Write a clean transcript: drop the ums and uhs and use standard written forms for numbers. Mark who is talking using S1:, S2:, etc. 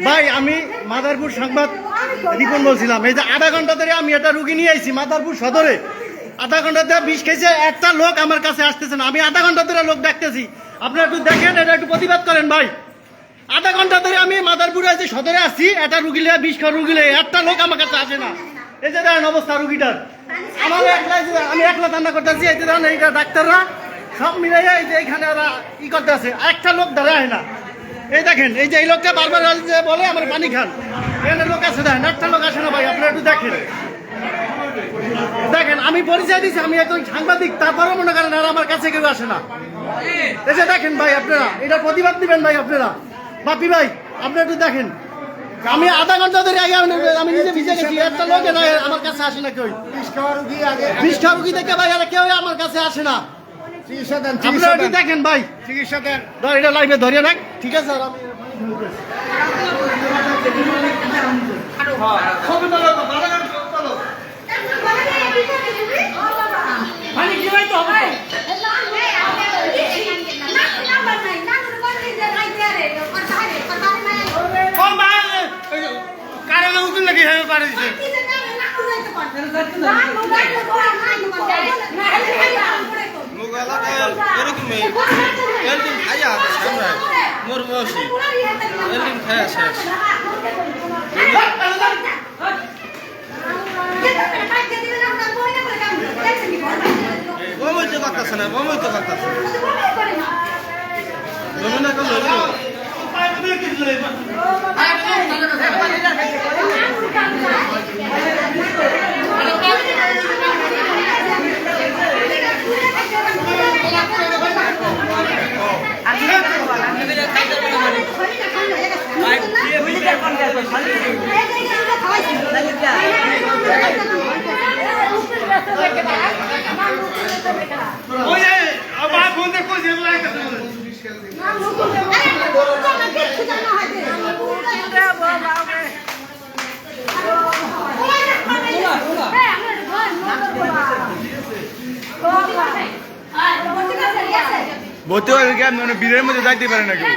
S1: ভাই আমি মাদারপুর সংবাদ রিপন বলছিলাম। এই যে আধা ঘন্টা ধরে আমি একটা রুগী নিয়ে আইছি মাদারপুর সদরে। আধা ঘন্টা ধরে বিষ খেয়েছে, একটা লোক আমার কাছে আসতেছে না। আমি আধা ঘন্টা ধরে লোক ডাকতেছি, আপনারা একটু দেখেন, এটা একটু প্রতিবাদ করেন ভাই। আধা ঘন্টা ধরে আমি মাদারপুরে যে সদরে আসছি, একটা রুগী লিয়ে বিষ খাওয়া রুগী লিয়ে একটা লোক আমার কাছে আসে না। এই যে দেখেন অবস্থা রুগীটার, আমার আমি একলা রান্না করতেছি। এই যে দেখেন এইটা ডাক্তাররা সব মিলে এই যে এইখানে ওরা ই করতে আছে, একটা লোক দাঁড়ায় না। এই দেখেন, এই যে এই লোকটা বারবার বলে আমার পানি খান, এখানে লোক আছে দেখেন, একটা লোক আসে না ভাই। আপনারা একটু দেখেন, দেখেন আমি পরিচয় দিচ্ছি, আমি একজন সাংবাদিক, তারপরেও মনে করেন আর আমার কাছে কেউ আসে না। এসে দেখেন ভাই, আপনারা এটা প্রতিবাদ দিবেন ভাই। আপনারা বাপি ভাই, আপনি একটু দেখেন, আমি আধা ঘন্টা ধরে আগে আমি নিজে ভিজে গেছি, একটা লোক আমার কাছে আসে না কেউ। বিষ খাওয়া রুগী দেখে ভাই আর কেউ আমার কাছে আসে না। আপনারা একটু দেখেন ভাই, চিকিৎসা দেন, এটা লাইভে ধরিয়ে রাখ, ঠিক আছে?
S2: মোর বয়সী এরকম খায়া শেষ। বমই তো করতেছে না, বমই তো করতেছে না করলো। ভর্তি হয়ে গেছে, মানে বীরের মধ্যে যাইতে পারে না কেউ।